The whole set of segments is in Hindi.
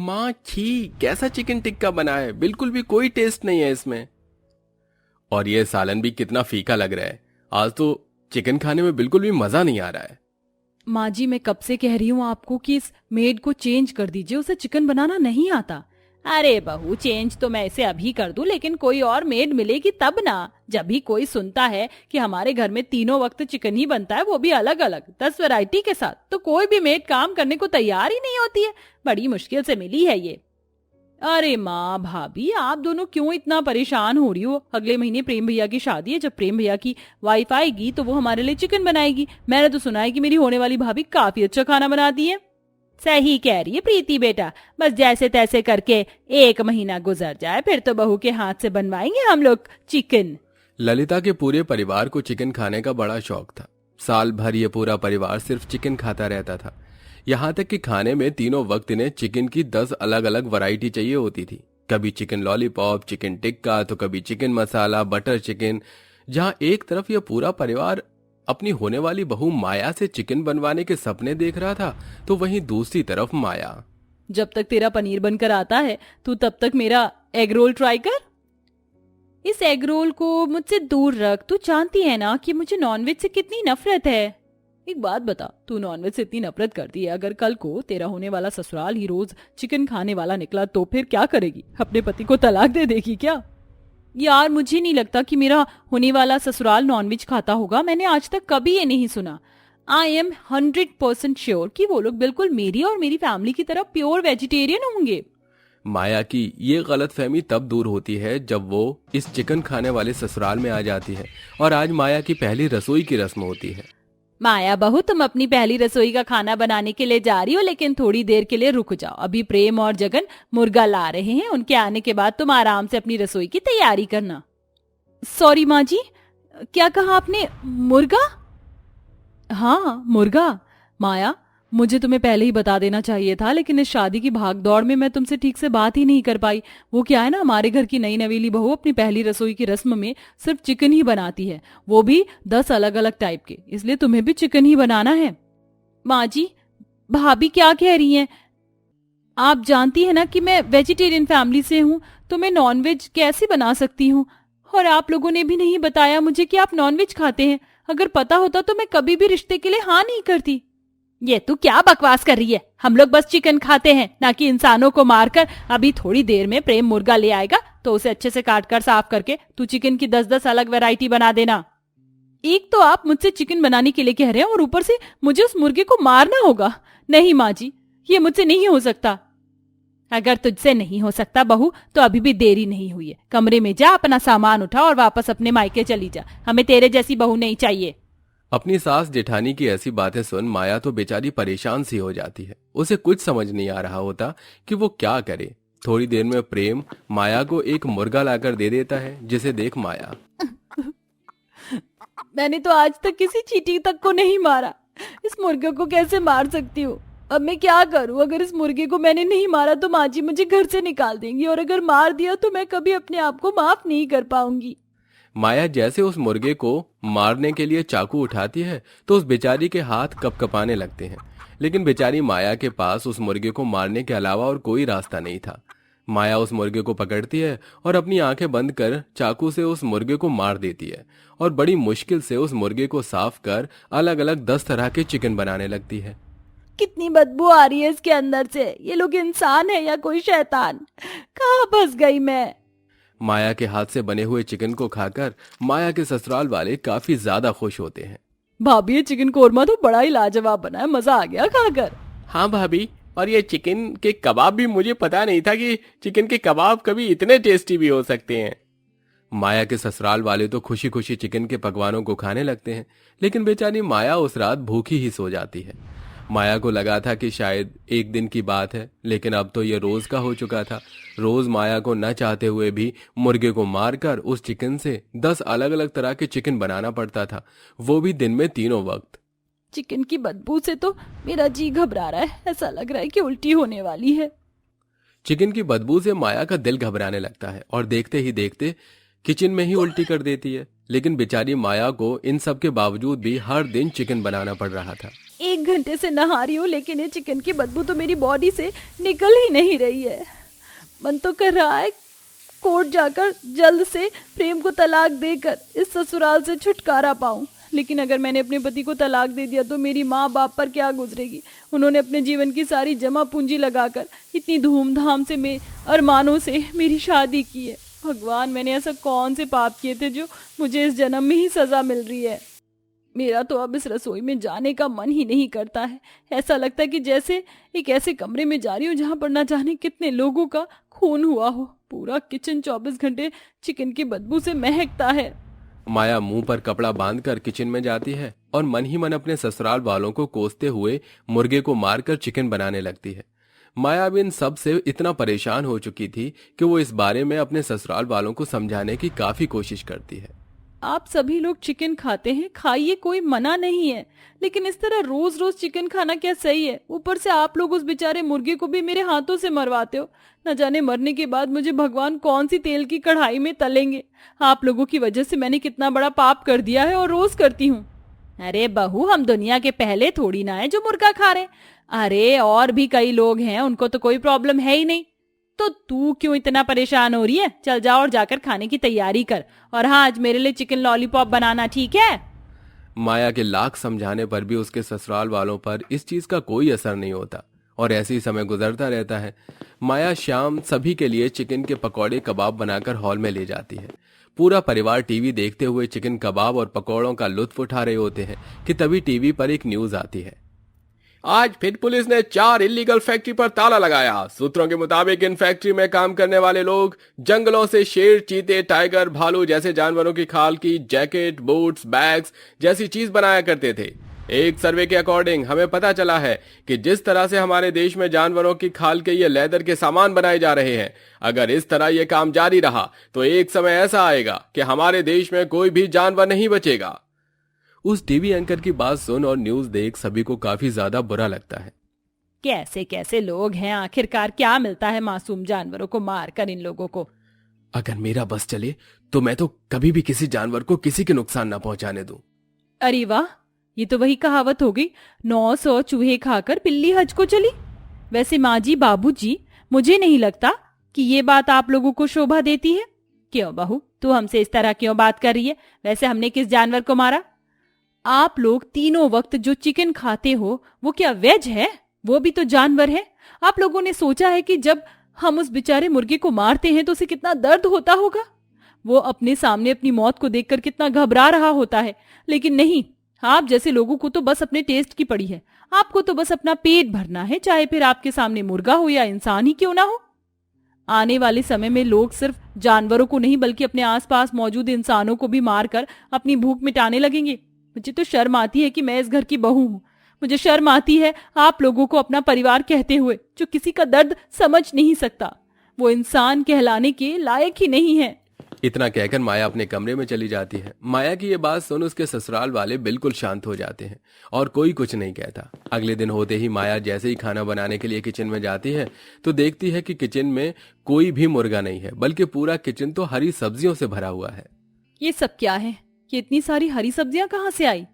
माँ छी, कैसा चिकन टिक्का बना है, बिल्कुल भी कोई टेस्ट नहीं है इसमें। और ये सालन भी कितना फीका लग रहा है। आज तो चिकन खाने में बिल्कुल भी मजा नहीं आ रहा है। माँ जी, मैं कब से कह रही हूँ आपको कि इस मेड को चेंज कर दीजिए, उसे चिकन बनाना नहीं आता। अरे बहू, चेंज तो मैं इसे अभी कर दूं, लेकिन कोई और मेड मिलेगी तब ना। जब भी कोई सुनता है कि हमारे घर में तीनों वक्त चिकन ही बनता है, वो भी अलग अलग 10 वैरायटी के साथ, तो कोई भी मेड काम करने को तैयार ही नहीं होती है। बड़ी मुश्किल से मिली है ये। अरे माँ भाभी, आप दोनों क्यों इतना परेशान हो रही हो? अगले महीने प्रेम भैया की शादी है। जब प्रेम भैया की वाइफ आएगी तो वो हमारे लिए चिकन बनाएगी। मैंने तो सुना है कि मेरी होने वाली भाभी काफी अच्छा खाना बनाती है। सही कह रही है प्रीति बेटा, बस जैसे तैसे करके 1 महीना गुजर जाए, फिर तो बहू के हाथ से बनवाएंगे हम लोग चिकन। ललिता के पूरे परिवार को चिकन खाने का बड़ा शौक था। साल भर ये पूरा परिवार सिर्फ चिकन खाता रहता था। यहाँ तक कि खाने में तीनों वक्त इन्हें चिकन की 10 अलग अलग वैरायटी चाहिए होती थी। कभी चिकन लॉलीपॉप, चिकन टिक्का, तो कभी चिकन मसाला, बटर चिकन। जहाँ एक तरफ यह पूरा परिवार अपनी होने वाली बहू माया से चिकन बनवाने के सपने देख रहा था, तो वहीं दूसरी तरफ माया। जब तक तेरा पनीर बनकर आता है, तू तब तक मेरा एग रोल ट्राई कर। इस एग रोल को मुझसे दूर रख। तू जानती है ना कि मुझे नॉनवेज से कितनी नफरत है। एक बात बता, तू नॉनवेज से इतनी नफरत करती है, अगर कल को तेरा होने वाला ससुराल ही रोज चिकन खाने वाला निकला तो फिर क्या करेगी? अपने पति को तलाक दे देगी क्या? यार, मुझे नहीं लगता कि मेरा होने वाला ससुराल नॉनवेज खाता होगा। मैंने आज तक कभी ये नहीं सुना। आई एम 100% श्योर कि वो लोग बिल्कुल मेरी और मेरी फैमिली की तरह प्योर वेजिटेरियन होंगे। माया की ये गलतफहमी तब दूर होती है जब वो इस चिकन खाने वाले ससुराल में आ जाती है। और आज माया की पहली रसोई की रस्म होती है। माया बहू, तुम अपनी पहली रसोई का खाना बनाने के लिए जा रही हो, लेकिन थोड़ी देर के लिए रुक जाओ। अभी प्रेम और जगन मुर्गा ला रहे हैं, उनके आने के बाद तुम आराम से अपनी रसोई की तैयारी करना। सॉरी माँ जी, क्या कहा आपने? मुर्गा? हाँ, मुर्गा। माया, मुझे तुम्हें पहले ही बता देना चाहिए था, लेकिन इस शादी की भाग दौड़ में मैं तुमसे ठीक से बात ही नहीं कर पाई। वो क्या है ना, हमारे घर की नई नवेली बहू अपनी पहली रसोई की रस्म में सिर्फ चिकन ही बनाती है, वो भी 10 अलग अलग टाइप के, इसलिए तुम्हें भी चिकन ही बनाना है। माँ जी, भाभी क्या कह रही हैं? आप जानती है ना कि मैं वेजिटेरियन फैमिली से हूँ, तो मैं नॉनवेज कैसे बना सकती हूँ? और आप लोगों ने भी नहीं बताया मुझे कि आप नॉनवेज खाते हैं। अगर पता होता तो मैं कभी भी रिश्ते के लिए हाँ नहीं करती। ये तू क्या बकवास कर रही है? हम लोग बस चिकन खाते हैं, ना कि इंसानों को मारकर। अभी थोड़ी देर में प्रेम मुर्गा ले आएगा, तो उसे अच्छे से काट कर साफ करके तू चिकन की 10-10 अलग वैरायटी बना देना। एक तो आप मुझसे चिकन बनाने के लिए कह रहे हैं और ऊपर से मुझे उस मुर्गे को मारना होगा। नहीं माँ जी, ये मुझसे नहीं हो सकता। अगर तुझसे नहीं हो सकता बहू, तो अभी भी देरी नहीं हुई है। कमरे में जा, अपना सामान उठा और वापस अपने मायके चली जा। हमें तेरे जैसी बहू नहीं चाहिए। अपनी सास जेठानी की ऐसी बातें सुन माया तो बेचारी परेशान सी हो जाती है। उसे कुछ समझ नहीं आ रहा होता कि वो क्या करे। थोड़ी देर में प्रेम माया को एक मुर्गा लाकर दे देता है, जिसे देख माया। मैंने तो आज तक किसी चींटी तक को नहीं मारा, इस मुर्गे को कैसे मार सकती हूँ? अब मैं क्या करूँ? अगर इस मुर्गे को मैंने नहीं मारा तो माँ जी मुझे घर से निकाल देंगी, और अगर मार दिया तो मैं कभी अपने आप को माफ नहीं कर पाऊंगी। माया जैसे उस मुर्गे को मारने के लिए चाकू उठाती है, तो उस बेचारी के हाथ कपकपाने लगते हैं। लेकिन बेचारी माया के पास उस मुर्गे को मारने के अलावा और कोई रास्ता नहीं था। माया उस मुर्गे को पकड़ती है और अपनी आंखें बंद कर चाकू से उस मुर्गे को मार देती है, और बड़ी मुश्किल से उस मुर्गे को साफ कर अलग अलग 10 तरह के चिकन बनाने लगती है। कितनी बदबू आ रही है इसके अंदर से। ये लोग इंसान है या कोई शैतान? कहाँ फंस गई मैं? माया के हाथ से बने हुए चिकन को खाकर माया के ससुराल वाले काफी ज्यादा खुश होते हैं। भाभी, ये चिकन कोरमा तो बड़ा ही लाजवाब बना है, मजा आ गया खाकर। हाँ भाभी, और ये चिकन के कबाब भी, मुझे पता नहीं था कि चिकन के कबाब कभी इतने टेस्टी भी हो सकते हैं। माया के ससुराल वाले तो खुशी खुशी चिकन के पकवानों को खाने लगते हैं, लेकिन बेचारी माया उस रात भूखी ही सो जाती है। माया को लगा था कि शायद एक दिन की बात है, लेकिन अब तो यह रोज का हो चुका था। रोज माया को न चाहते हुए भी मुर्गे को मारकर उस चिकन से 10 अलग अलग तरह के चिकन बनाना पड़ता था, वो भी दिन में तीनों वक्त। चिकन की बदबू से तो मेरा जी घबरा रहा है, ऐसा लग रहा है कि उल्टी होने वाली है। चिकन की बदबू से माया का दिल घबराने लगता है और देखते ही देखते किचन में ही उल्टी कर देती है। लेकिन बेचारी माया को इन सब के बावजूद भी हर दिन चिकन बनाना पड़ रहा था। 1 घंटे से नहा रही हूँ लेकिन ये चिकन की बदबू तो मेरी बॉडी से निकल ही नहीं रही है। मन तो कर रहा है कोर्ट जाकर जल्द से प्रेम को तलाक देकर इस ससुराल से छुटकारा पाऊं। लेकिन अगर मैंने अपने पति को तलाक दे दिया तो मेरी माँ बाप पर क्या गुजरेगी। उन्होंने अपने जीवन की सारी जमा पूंजी लगाकर इतनी धूमधाम से अरमानों से मेरी शादी की है। भगवान, मैंने ऐसा कौन से पाप किए थे जो मुझे इस जन्म में ही सजा मिल रही है। मेरा तो अब इस रसोई में जाने का मन ही नहीं करता है। ऐसा लगता है कि जैसे एक ऐसे कमरे में जा रही हूँ जहाँ पर ना जाने कितने लोगों का खून हुआ हो। पूरा किचन 24 घंटे चिकन की बदबू से महकता है। माया मुंह पर कपड़ा बांधकर किचन में जाती है और मन ही मन अपने ससुराल वालों को कोसते हुए मुर्गे को मारकर चिकन बनाने लगती है। माया अब इन सब से इतना परेशान हो चुकी थी कि वो इस बारे में अपने ससुराल वालों को समझाने की काफी कोशिश करती है। आप सभी लोग चिकन खाते हैं, खाइए, कोई मना नहीं है, लेकिन इस तरह रोज रोज चिकन खाना क्या सही है। ऊपर से आप लोग उस बेचारे मुर्गे को भी मेरे हाथों से मरवाते हो। न जाने मरने के बाद मुझे भगवान कौन सी तेल की कढ़ाई में तलेंगे। आप लोगों की वजह से मैंने कितना बड़ा पाप कर दिया है और रोज करती हूँ। अरे बहू, हम दुनिया के पहले थोड़ी ना है जो मुर्गा खा रहे। अरे और भी कई लोग हैं, उनको तो कोई प्रॉब्लम है ही नहीं। तो तू क्यों इतना परेशान हो रही है? चल जाओ और जाकर खाने की तैयारी कर। और हाँ, आज मेरे लिए चिकन लॉलीपॉप बनाना, ठीक है? माया के लाख समझाने पर भी उसके ससुराल वालों पर इस चीज का कोई असर नहीं होता और ऐसे ही समय गुजरता रहता है। माया शाम सभी के लिए चिकन के पकौड़े कबाब बनाकर हॉल में ले जाती है। पूरा परिवार टीवी देखते हुए चिकन कबाब और पकौड़ों का लुत्फ उठा रहे होते हैं कि तभी टीवी पर एक न्यूज आती है। आज फिर पुलिस ने 4 इलीगल फैक्ट्री पर ताला लगाया। सूत्रों के मुताबिक इन फैक्ट्री में काम करने वाले लोग जंगलों से शेर, चीते, टाइगर, भालू जैसे जानवरों की खाल की जैकेट, बूट्स, बैग्स जैसी चीज बनाया करते थे। एक सर्वे के अकॉर्डिंग हमें पता चला है कि जिस तरह से हमारे देश में जानवरों की खाल के ये लेदर के सामान बनाए जा रहे हैं, अगर इस तरह ये काम जारी रहा तो एक समय ऐसा आएगा कि हमारे देश में कोई भी जानवर नहीं बचेगा। उस टीवी एंकर की बात सुन और न्यूज देख सभी को काफी ज्यादा बुरा लगता है। कैसे कैसे लोग हैं, आखिरकार क्या मिलता है मासूम जानवरों को मारकर इन लोगों को। अगर मेरा बस चले तो मैं तो कभी भी किसी जानवर को किसी के नुकसान ना पहुंचाने दूं। अरे वाह, ये तो वही कहावत हो गई, 900 चूहे खाकर बिल्ली हज को चली। वैसे माँ जी, बाबू जी, मुझे नहीं लगता कि ये बात आप लोगों को शोभा देती है। क्यों बहू, तू हमसे इस तरह क्यों बात कर रही है? वैसे हमने किस जानवर को मारा? आप लोग तीनों वक्त जो चिकन खाते हो वो क्या वेज है? वो भी तो जानवर है। आप लोगों ने सोचा है कि जब हम उस बेचारे मुर्गे को मारते हैं तो उसे कितना दर्द होता होगा? वो अपने सामने अपनी मौत को देखकर कितना घबरा रहा होता है। लेकिन नहीं, आप जैसे लोगों को तो बस अपने टेस्ट की पड़ी है। आपको तो बस अपना पेट भरना है, चाहे फिर आपके सामने मुर्गा हो या इंसान ही क्यों ना हो। आने वाले समय में लोग सिर्फ जानवरों को नहीं बल्कि अपने आसपास मौजूद इंसानों को भी मारकर अपनी भूख मिटाने लगेंगे। मुझे तो शर्म आती है कि मैं इस घर की बहू हूँ। मुझे शर्म आती है आप लोगों को अपना परिवार कहते हुए, जो किसी का दर्द समझ नहीं सकता। वो इंसान कहलाने के लायक ही नहीं है। इतना कहकर माया अपने कमरे में चली जाती है। माया की ये बात सुन उसके ससुराल वाले बिल्कुल शांत हो जाते हैं और कोई कुछ नहीं कहता। अगले दिन होते ही माया जैसे ही खाना बनाने के लिए किचन में जाती है तो देखती है कि किचन में कोई भी मुर्गा नहीं है, बल्कि पूरा किचन तो हरी सब्जियों से भरा हुआ है। ये सब क्या है? ये इतनी सारी हरी सब्जियां कहाँ से आई?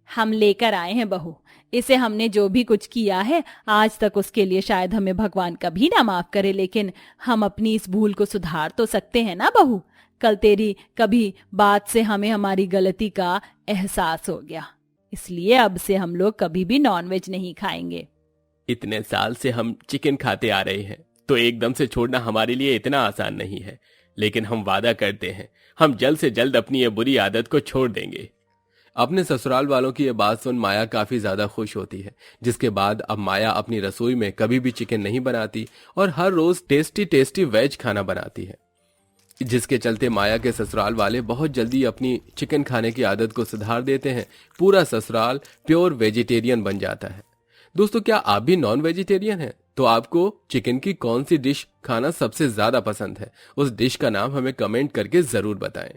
हम लेकर आए हैं बहू। इसे हमने जो भी कुछ किया है आज तक, उसके लिए शायद हमें भगवान कभी ना माफ करे, लेकिन हम अपनी इस भूल को सुधार तो सकते हैं ना बहू। कल तेरी कभी बात से हमें हमारी गलती का एहसास हो गया, इसलिए अब से हम लोग कभी भी नॉनवेज नहीं खाएंगे। इतने साल से हम चिकन खाते आ रहे हैं तो एकदम से छोड़ना हमारे लिए इतना आसान नहीं है, लेकिन हम वादा करते हैं हम जल्द से जल्द अपनी ये बुरी आदत को छोड़ देंगे। अपने ससुराल वालों की ये बात सुन माया काफी ज्यादा खुश होती है, जिसके बाद अब माया अपनी रसोई में कभी भी चिकन नहीं बनाती और हर रोज टेस्टी टेस्टी वेज खाना बनाती है, जिसके चलते माया के ससुराल वाले बहुत जल्दी अपनी चिकन खाने की आदत को सुधार देते हैं। पूरा ससुराल प्योर वेजिटेरियन बन जाता है। दोस्तों, क्या आप भी नॉन वेजिटेरियन हैं? तो आपको चिकन की कौन सी डिश खाना सबसे ज्यादा पसंद है? उस डिश का नाम हमें कमेंट करके जरूर बताएं।